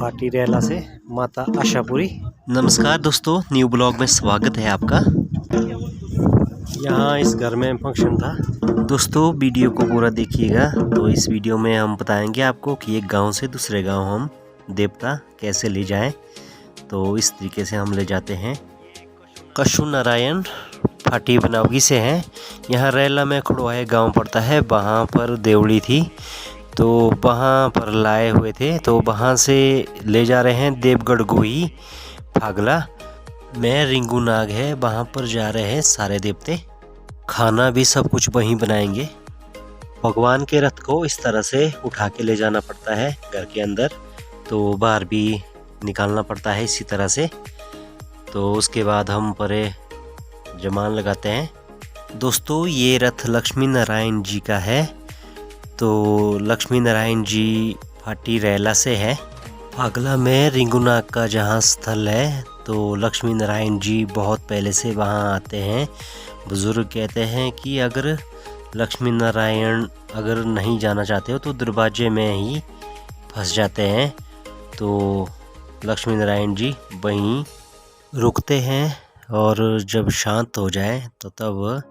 फाटी रेला से माता आशापुरी। नमस्कार दोस्तों, न्यू ब्लॉग में स्वागत है आपका। यहाँ इस घर में फंक्शन था। दोस्तों वीडियो को पूरा देखिएगा। तो इस वीडियो में हम बताएंगे आपको कि एक गांव से दूसरे गांव हम देवता कैसे ले जाएं। तो इस तरीके से हम ले जाते हैं। कशु नारायण फाटी बनावगी से हैं। यहाँ रेला में खुड़वाए गांव पड़ता है। वहाँ पर देवड़ी थी तो वहाँ पर लाए हुए थे, तो वहाँ से ले जा रहे हैं देवगढ़ गोही फागला में रिंगू नाग है, वहाँ पर जा रहे हैं सारे देवते। खाना भी सब कुछ वहीं बनाएंगे। भगवान के रथ को इस तरह से उठा के ले जाना पड़ता है घर के अंदर, तो बाहर भी निकालना पड़ता है इसी तरह से। तो उसके बाद हम परे जमान लगाते हैं। दोस्तों ये रथ लक्ष्मी नारायण जी का है। तो लक्ष्मी नारायण जी फाटी रेला से है। फागला में रिंगुनाग का जहाँ स्थल है, तो लक्ष्मी नारायण जी बहुत पहले से वहाँ आते हैं। बुजुर्ग कहते हैं कि अगर लक्ष्मी नारायण अगर नहीं जाना चाहते हो तो दरवाजे में ही फंस जाते हैं। तो लक्ष्मी नारायण जी वहीं रुकते हैं और जब शांत हो जाए तो तब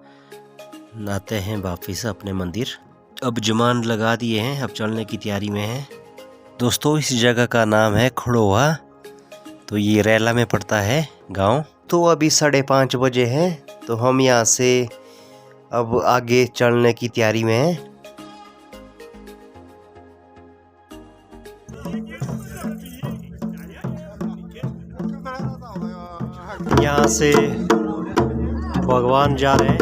आते हैं वापस अपने मंदिर। अब जमान लगा दिए हैं, अब चलने की तैयारी में है। दोस्तों इस जगह का नाम है खड़ोहा। तो ये रेला में पड़ता है गांव। तो अभी 5:30 बजे हैं, तो हम यहाँ से अब आगे चलने की तैयारी में हैं। यहाँ से भगवान जा रहे हैं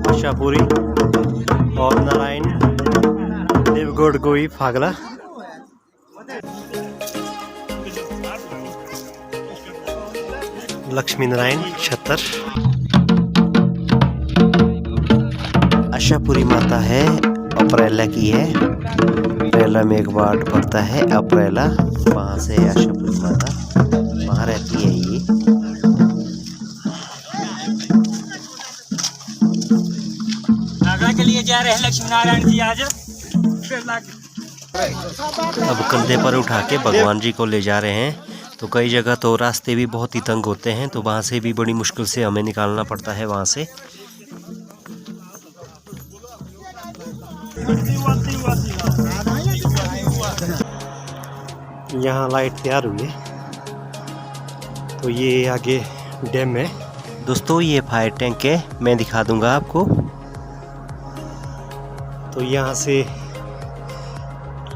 आशापुरी और नारायण देवगढ़ गोही फागला। लक्ष्मी नारायण छतर। आशापुरी माता है, अप्रैला की है। रेला में एक वार्ड पड़ता है अप्रैला, वहाँ से आशापुरी माता वहाँ रहती है। ये आगरा के लिए जा रहे हैं लक्ष्मी नारायण जी आज। अब कंधे पर उठा के भगवान जी को ले जा रहे हैं। तो कई जगह तो रास्ते भी बहुत ही तंग होते हैं, तो वहाँ से भी बड़ी मुश्किल से हमें निकालना पड़ता है वहाँ से। यहाँ लाइट तैयार हुई है, तो ये आगे डैम है। दोस्तों ये फायर टैंक है, मैं दिखा दूंगा आपको। तो यहाँ से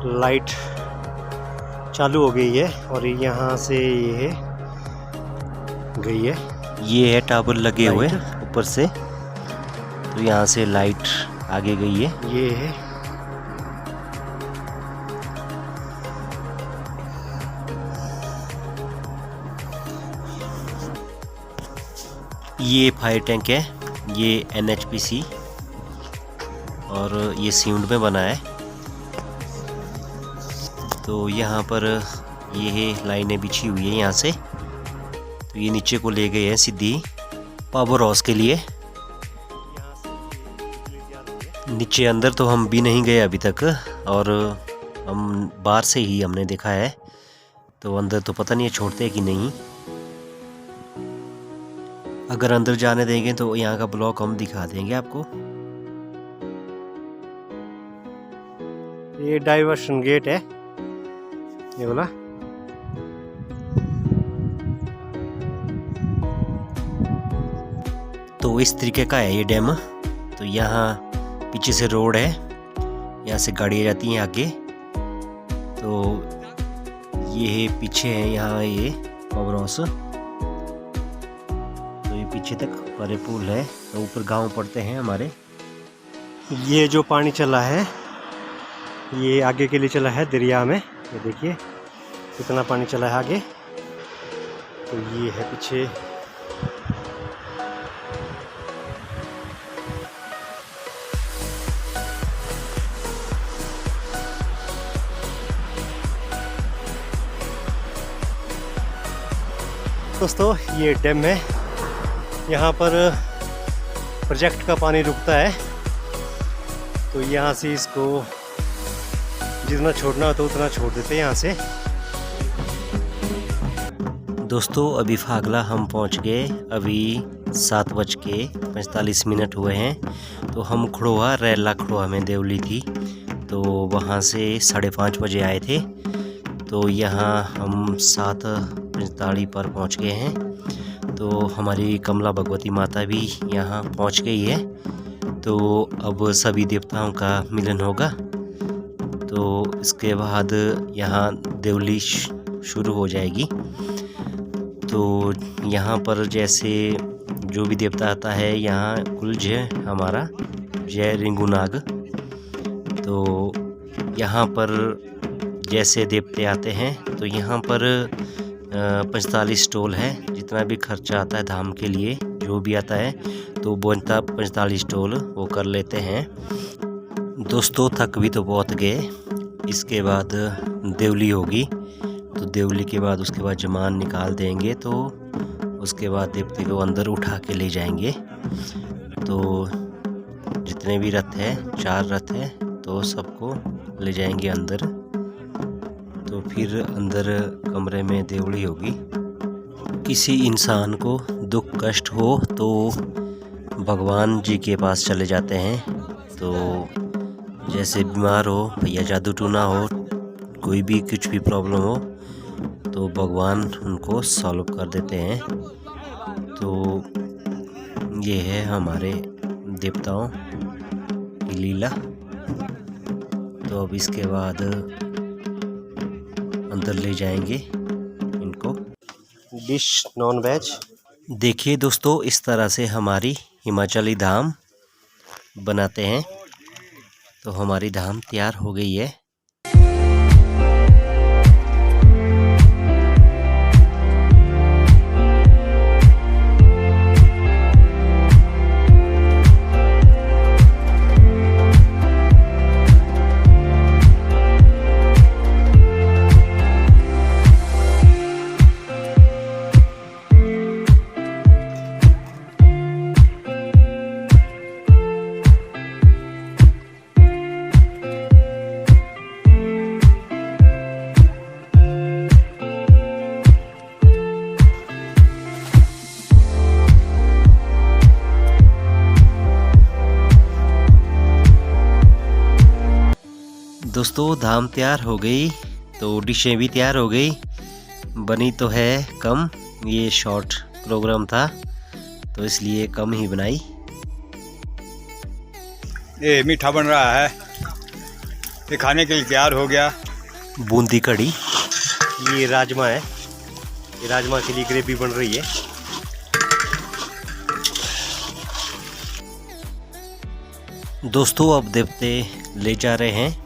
लाइट चालू हो गई है और यहाँ से ये गई है। ये है टावर लगे हुए ऊपर से, तो यहाँ से लाइट आगे गई है। ये है ये फायर टैंक है, ये NHPC और ये सीमेंट में बना है। तो यहाँ पर ये लाइनें बिछी हुई है यहाँ से, तो ये नीचे को ले गए हैं सीधी पावर हाउस के लिए। नीचे अंदर तो हम भी नहीं गए अभी तक, और हम बाहर से ही हमने देखा है। तो अंदर तो पता नहीं है छोड़ते कि नहीं। अगर अंदर जाने देंगे तो यहाँ का ब्लॉक हम दिखा देंगे आपको। ये डाइवर्शन गेट है, ये बोला। तो इस तरीके का है ये डैम। तो यहाँ पीछे से रोड है, यहाँ से गाड़ियाँ जाती हैं आगे। तो ये पीछे है यहाँ ये पावर हाउस। तो ये पीछे तक परे पुल है, तो ऊपर गांव पड़ते हैं हमारे। ये जो पानी चला है ये आगे के लिए चला है दरिया में। ये देखिए कितना पानी चला है आगे। तो ये है पीछे। दोस्तों ये डैम है, यहाँ पर प्रोजेक्ट का पानी रुकता है। तो यहाँ से इसको जितना छोड़ना हो तो उतना छोड़ देते हैं यहाँ से। दोस्तों अभी फागला हम पहुंच गए। अभी 7:45 हुए हैं। तो हम खड़ोहा रैला खड़ोहा में देवली थी, तो वहां से 5:30 बजे आए थे। तो यहाँ हम 7:45 पर पहुंच गए हैं। तो हमारी कमला भगवती माता भी यहाँ पहुंच गई है। तो अब सभी देवताओं का मिलन होगा। तो इसके बाद यहाँ देवली शुरू हो जाएगी। तो यहाँ पर जैसे जो भी देवता आता है, यहाँ कुल जय हमारा जय रिंगुनाग। तो यहाँ पर जैसे देवते आते हैं, तो यहाँ पर 45 स्टॉल है। जितना भी खर्चा आता है धाम के लिए, जो भी आता है, तो बनता 45 स्टॉल वो कर लेते हैं। दोस्तों थक भी तो बहुत गए। इसके बाद देवली होगी, तो देवली के बाद उसके बाद जमान निकाल देंगे। तो उसके बाद देवते को अंदर उठा के ले जाएंगे। तो जितने भी रथ है, 4 रथ है, तो सबको ले जाएंगे अंदर। तो फिर अंदर कमरे में देवली होगी। किसी इंसान को दुख कष्ट हो तो भगवान जी के पास चले जाते हैं। तो जैसे बीमार हो, भैया जादू टूना हो, कोई भी कुछ भी प्रॉब्लम हो, तो भगवान उनको सॉल्व कर देते हैं। तो ये है हमारे देवताओं की लीला। तो अब इसके बाद अंदर ले जाएंगे इनको। Dish non veg. देखिए दोस्तों, इस तरह से हमारी हिमाचली धाम बनाते हैं। तो हमारी धाम तैयार हो गई है। दोस्तों धाम तैयार हो गई, तो डिशें भी तैयार हो गई। बनी तो है कम, ये शॉर्ट प्रोग्राम था तो इसलिए कम ही बनाई। ये मीठा बन रहा है, ये खाने के लिए तैयार हो गया। बूंदी कड़ी। ये राजमा है, ये राजमा के लिए ग्रेवी बन रही है। दोस्तों अब देवते ले जा रहे हैं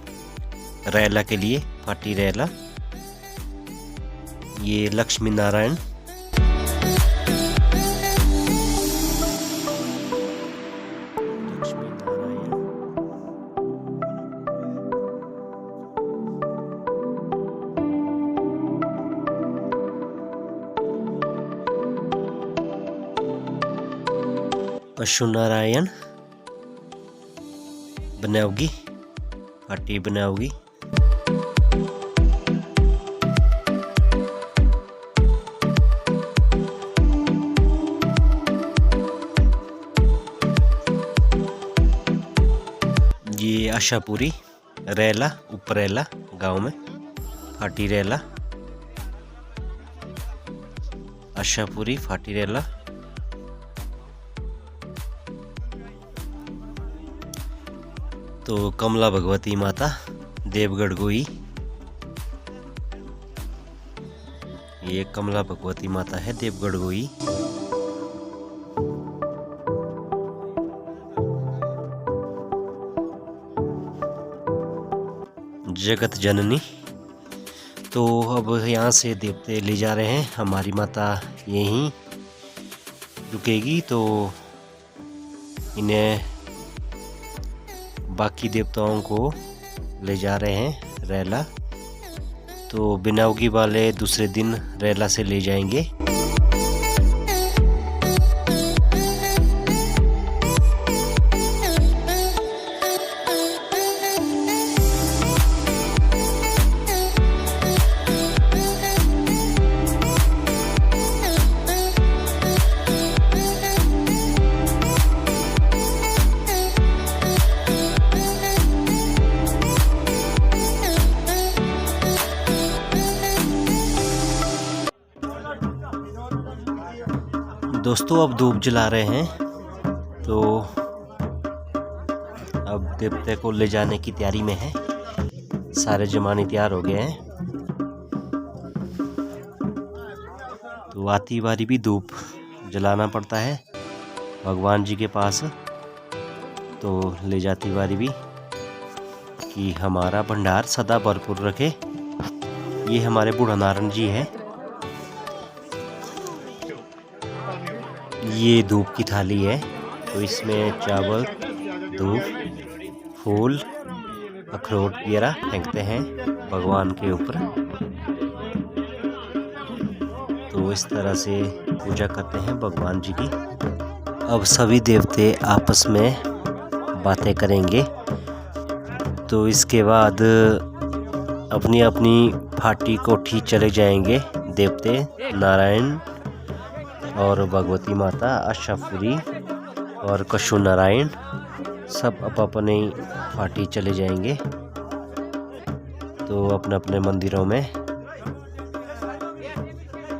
रैला के लिए, फाटी रैला। ये लक्ष्मी नारायण। पशु नारायण बनाओगी, फाटी बनाओगी। ये आशापुरी रैला, उपरैला गांव में फाटी रैला, आशापुरी फाटी रैला। तो कमला भगवती माता देवगढ़ गोई। ये कमला भगवती माता है देवगढ़ गोई। जगत जननी। तो अब यहाँ से देवते ले जा रहे हैं। हमारी माता यहीं रुकेगी, तो इन्हें बाकी देवताओं को ले जा रहे हैं रैला। तो बिनावगी वाले दूसरे दिन रैला से ले जाएंगे। दोस्तों अब धूप जला रहे हैं, तो अब देवते को ले जाने की तैयारी में है। सारे जमाने तैयार हो गए हैं, तो आती बारी भी धूप जलाना पड़ता है भगवान जी के पास। तो ले जाती बारी भी कि हमारा भंडार सदा भरपूर रखे। ये हमारे बूढ़ा नारायण जी है। ये धूप की थाली है, तो इसमें चावल, धूप, फूल, अखरोट वगैरह फेंकते हैं भगवान के ऊपर। तो इस तरह से पूजा करते हैं भगवान जी की। अब सभी देवते आपस में बातें करेंगे, तो इसके बाद अपनी अपनी फाटी कोठी चले जाएंगे देवते। नारायण और भगवती माता, अष्टपुरी और कशु नारायण सब अपने फाटी चले जाएंगे, तो अपने अपने मंदिरों में।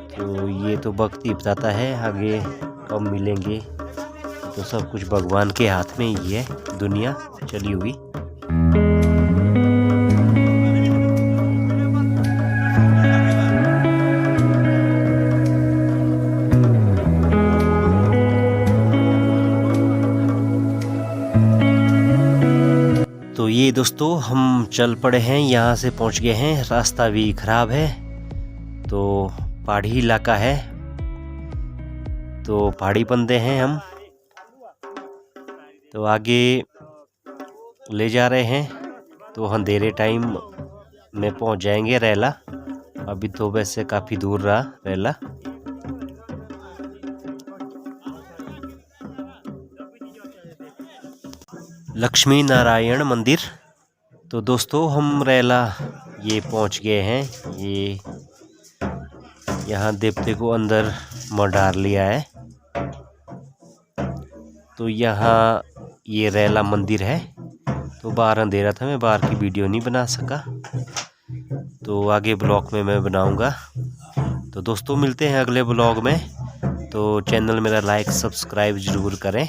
तो ये तो भक्ति बताता है, आगे कब मिलेंगे। तो सब कुछ भगवान के हाथ में ही है दुनिया चली हुई। तो ये दोस्तों हम चल पड़े हैं, यहाँ से पहुँच गए हैं। रास्ता भी खराब है, तो पहाड़ी इलाका है, तो पहाड़ी बंदे हैं हम। तो आगे ले जा रहे हैं, तो अंधेरे टाइम में पहुंच जाएंगे रैला। अभी तो वैसे काफ़ी दूर रहा रैला। लक्ष्मी नारायण मंदिर। तो दोस्तों हम रैला ये पहुंच गए हैं। ये यहाँ देवते को अंदर डाल लिया है। तो यहाँ ये रैला मंदिर है। तो बाहर अंधेरा था, मैं बाहर की वीडियो नहीं बना सका, तो आगे ब्लॉग में मैं बनाऊंगा। तो दोस्तों मिलते हैं अगले ब्लॉग में। तो चैनल मेरा लाइक सब्सक्राइब ज़रूर करें।